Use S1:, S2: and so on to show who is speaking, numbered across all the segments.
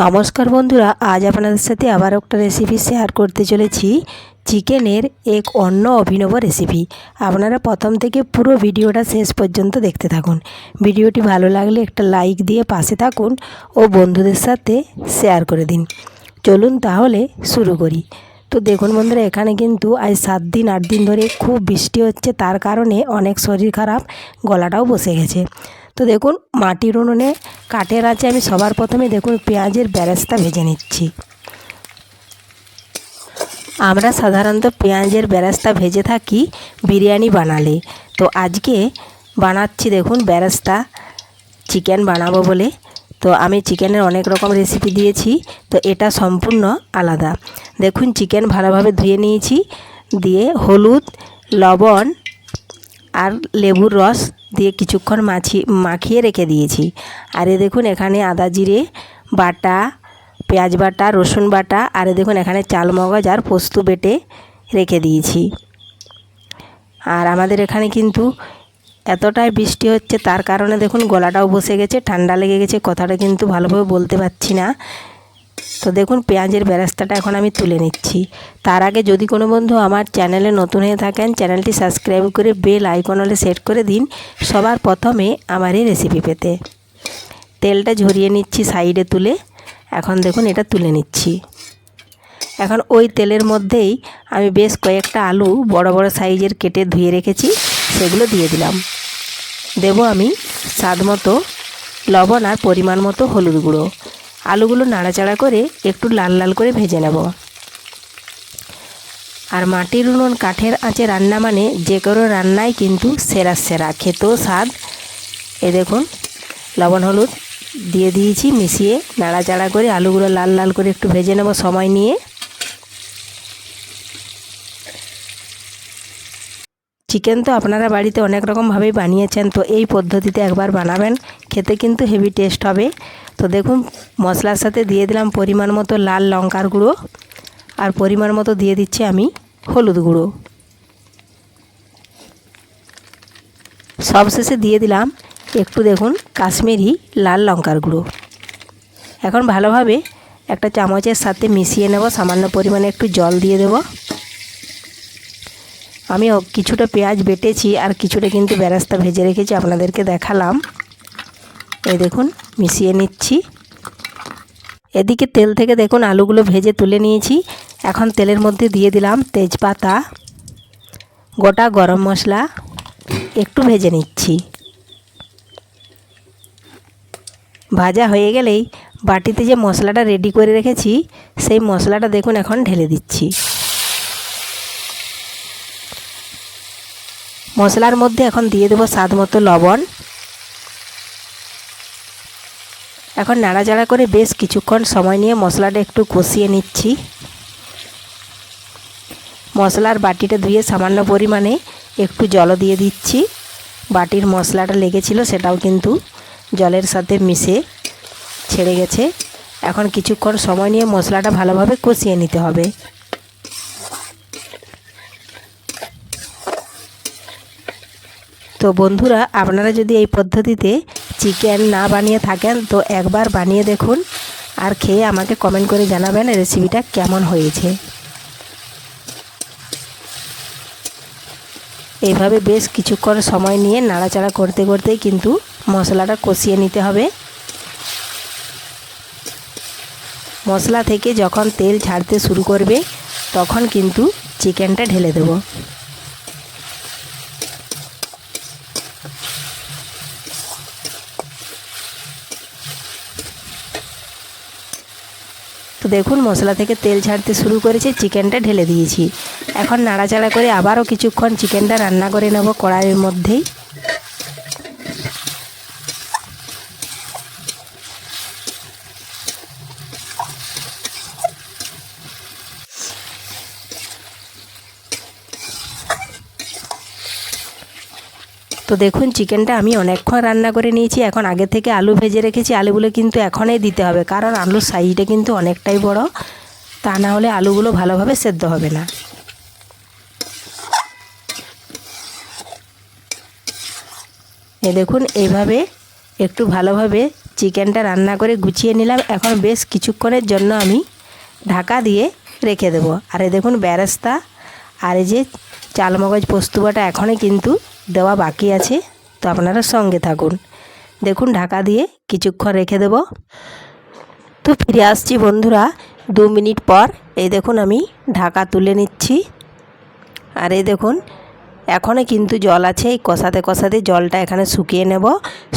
S1: নমস্কার বন্ধুরা, আজ আপনাদের সাথে আবার একটা রেসিপি শেয়ার করতে চলেছি। চিকেনের এক অন্য অভিনব রেসিপি। আপনারা প্রথম থেকে পুরো ভিডিওটা শেষ পর্যন্ত দেখতে থাকুন। ভিডিওটি ভালো লাগলে একটা লাইক দিয়ে পাশে থাকুন ও বন্ধুদের সাথে শেয়ার করে দিন। চলুন তাহলে শুরু করি। তো দেখুন বন্ধুরা, এখানে কিন্তু আজ 7 দিন 8 দিন ধরে খুব বৃষ্টি হচ্ছে, তার কারণে অনেক শরীর খারাপ, গলাটাও বসে গেছে। তো দেখুন, মাটির উনুনে কাঠের আঁচে আমি সবার প্রথমে দেখুন পেঁয়াজের বেরেস্তা ভেজে নিচ্ছি। আমরা সাধারণত পেঁয়াজের বেরেস্তা ভেজে থাকি বিরিয়ানি বানালে। তো আজকে বানাচ্ছি দেখুন বেরেস্তা, চিকেন বানাবো বলে। তো আমি চিকেনের অনেক রকম রেসিপি দিয়েছি, তো এটা সম্পূর্ণ আলাদা। দেখুন চিকেন ভালোভাবে ধুয়ে নিয়েছি, হলুদ, লবণ আর লেবুর রস দিয়ে কিছুক্ষণ মাখিয়ে রেখে দিয়েছি। আর দেখুন এখানে আদা জিরে বাটা, পেঁয়াজ বাটা, রসুন বাটা, আর দেখুন এখানে চাল মগজ আর পোস্ত বেটে রেখে দিয়েছি। আর আমাদের এখানে কিন্তু এতটাই বৃষ্টি হচ্ছে, তার কারণে দেখুন গলাটাও বসে গেছে, ঠান্ডা লেগে গেছে, কথাটা কিন্তু ভালোভাবে বলতে পারছি না। তো দেখুন পেঁয়াজের বেরেস্তাটা এখন আমি তুলে নিচ্ছি। তার আগে যদি কোনো বন্ধু আমার চ্যানেলে নতুন হয়ে থাকেন, চ্যানেলটি সাবস্ক্রাইব করে বেল আইকন হলে সেট করে দিন সবার প্রথমে আমার এই রেসিপি পেতে। তেলটা ঝরিয়ে নিচ্ছি সাইডে তুলে। এখন দেখুন এটা তুলে নিচ্ছি। এখন ওই তেলের মধ্যেই আমি বেশ কয়েকটা আলু বড় বড় সাইজের কেটে ধুয়ে রেখেছি, সেগুলো দিয়ে দিলাম। দেব আমি স্বাদ মতো লবণ আর পরিমাণ মতো হলুদ গুঁড়ো। আলুগুলো নাড়াচাড়া করে একটু লাল লাল করে ভেজে নেব। আর মাটির উনুন কাঠের আঁচে রান্না মানে যে কোনো রান্নাই কিন্তু সেরা খেতেও স্বাদ। দেখুন লবণ হলুদ দিয়ে দিয়েছি, মিশিয়ে নাড়াচাড়া করে আলুগুলো লাল লাল করে একটু ভেজে নেব সময় নিয়ে। চিকেন তো আপনারা বাড়িতে অনেক রকমভাবেই বানিয়েছেন, তো এই পদ্ধতিতে একবার বানাবেন, খেতে কিন্তু হেভি টেস্ট হবে। তো দেখুন মশলার সাথে দিয়ে দিলাম পরিমাণ মতো লাল লঙ্কার গুঁড়ো, আর পরিমাণ মতো দিয়ে দিচ্ছি আমি হলুদ গুঁড়ো। সবশেষে দিয়ে দিলাম একটু দেখুন কাশ্মীরি লাল লঙ্কার গুঁড়ো। এখন ভালোভাবে একটা চামচের সাথে মিশিয়ে নেব, সামান্য পরিমাণে একটু জল দিয়ে দেব। আমি কিছুটা পেঁয়াজ বেটেছি আর কিছুটা কিন্তু বেরেস্তা ভেজে রেখেছি, আপনাদেরকে দেখালাম। এই দেখুন মিশিয়ে নিচ্ছি। এদিকে তেল থেকে দেখুন আলুগুলো ভেজে তুলে নিয়েছি। এখন তেলের মধ্যে দিয়ে দিলাম তেজপাতা, গোটা গরম মশলা, একটু ভেজে নিচ্ছি। ভাজা হয়ে গেলেই বাটিতে যে মশলাটা রেডি করে রেখেছি, সেই মশলাটা দেখুন এখন ঢেলে দিচ্ছি। মশলার মধ্যে এখন দিয়ে দেবো স্বাদ মতো লবণ। এখন নাড়াচাড়া করে বেশ কিছুক্ষণ সময় নিয়ে মশলাটা একটু কষিয়ে নিচ্ছি। মশলার বাটিটা ধুয়ে সামান্য পরিমাণে একটু জল দিয়ে দিচ্ছি। বাটির মশলাটা লেগেছিল, সেটাও কিন্তু জলের সাথে মিশে ছেড়ে গেছে। এখন কিছুক্ষণ সময় নিয়ে মশলাটা ভালোভাবে কষিয়ে নিতে হবে। তো বন্ধুরা, আপনারা যদি এই পদ্ধতিতে চিকেন না বানিয়ে থাকেন তো একবার বানিয়ে দেখুন, আর খেয়ে আমাকে কমেন্ট করে জানাবেন রেসিপিটা কেমন হয়েছে। এইভাবে বেশ কিছুক্ষণ সময় নিয়ে নাড়াচাড়া করতে করতেই কিন্তু মশলাটা কষিয়ে নিতে হবে। মশলা থেকে যখন তেল ছাড়তে শুরু করবে তখন কিন্তু চিকেনটা ঢেলে দেব। তো দেখুন মশলা থেকে তেল ছাড়তে শুরু করেছে, চিকেনটা ঢেলে দিয়েছি। এখন নাড়াচাড়া করে আবারও কিছুক্ষণ চিকেনটা রান্না করে নেব কড়াইয়ের মধ্যেই। তো দেখুন চিকেনটা আমি অনেকক্ষণ রান্না করে নিয়েছি। এখন আগে থেকে আলু ভেজে রেখেছি, আলুগুলো কিন্তু এখনই দিতে হবে, কারণ আলুর সাইজটা কিন্তু অনেকটাই বড়, তা না হলে আলুগুলো ভালোভাবে সেদ্ধ হবে না। দেখুন এইভাবে একটু ভালোভাবে চিকেনটা রান্না করে গুছিয়ে নিলাম। এখন বেশ কিছুক্ষণের জন্য আমি ঢাকা দিয়ে রেখে দেবো। আর এই দেখুন বেরেস্তা আর এই যে চালমগজ পোস্ত বাটা এখনই কিন্তু দেওয়া বাকি আছে, তো আপনারা সঙ্গে থাকুন। দেখুন ঢাকা দিয়ে কিছুক্ষণ রেখে দেব। তো ফিরে আসছি বন্ধুরা 2 মিনিট পর। এই দেখুন আমি ঢাকা তুলে নিচ্ছি। আর এই দেখুন এখনও কিন্তু জল আছে, এই কষাতে কষাতে জলটা এখানে শুকিয়ে নেব।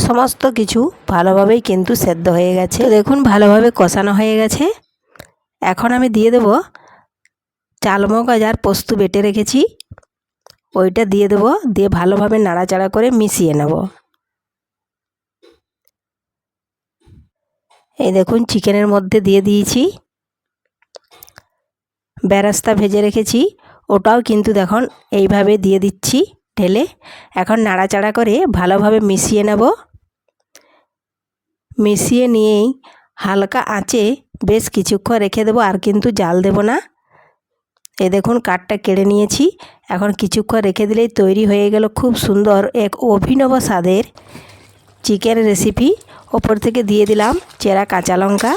S1: সমস্ত কিছু ভালোভাবেই কিন্তু সেদ্ধ হয়ে গেছে। দেখুন ভালোভাবে কষানো হয়ে গেছে। এখন আমি দিয়ে দেব চালমগজ আর পোস্ত বেটে রেখেছি, ওইটা দিয়ে দেব। দিয়ে ভালোভাবে নাড়াচাড়া করে মিশিয়ে নেব। এই দেখুন চিকেনের মধ্যে দিয়ে দিয়েছি বেরেস্তা ভেজে রেখেছি, ওটাও কিন্তু দেখুন এইভাবে দিয়ে দিচ্ছি ঢেলে। এখন নাড়াচাড়া করে ভালোভাবে মিশিয়ে নেব। মিশিয়ে নিয়েই হালকা আঁচে বেশ কিছুক্ষণ রেখে দেবো, আর কিন্তু জাল দেব না। এই দেখুন কাঠটা কেড়ে নিয়েছি। এখন কিছুক্ষণ রেখে দিলেই তৈরি হয়ে গেল খুব সুন্দর এক অভিনব স্বাদের চিকেন রেসিপি। ওপর থেকে দিয়ে দিলাম চেরা কাঁচা লঙ্কা।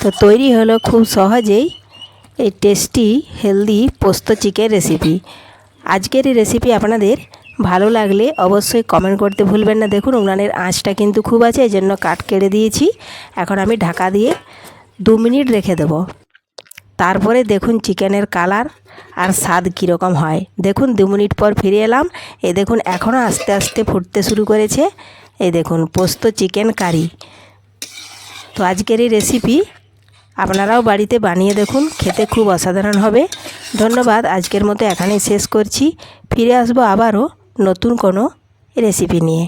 S1: তো তৈরি হলো খুব সহজেই এই টেস্টি হেলদি পোস্ত চিকেন রেসিপি। আজকের এই রেসিপি আপনাদের ভালো লাগলে অবশ্যই কমেন্ট করতে ভুলবেন না। দেখুন উনানের আঁচটা কিন্তু খুব আছে, এই জন্য কাঠ কেড়ে দিয়েছি। এখন আমি ঢাকা দিয়ে 2 মিনিট রেখে দেব। তারপরে দেখুন চিকেনের কালার আর স্বাদ কীরকম হয়। দেখুন 2 মিনিট পর ফিরে এলাম। এই দেখুন এখনও আস্তে আস্তে ফুটতে শুরু করেছে। এই দেখুন পোস্ত চিকেন কারি। তো আজকের এই রেসিপি আপনারাও বাড়িতে বানিয়ে দেখুন, খেতে খুব অসাধারণ হবে। ধন্যবাদ। আজকের মতো এখানেই শেষ করছি। ফিরে আসবো আবারও নতুন কোনো রেসিপি নিয়ে।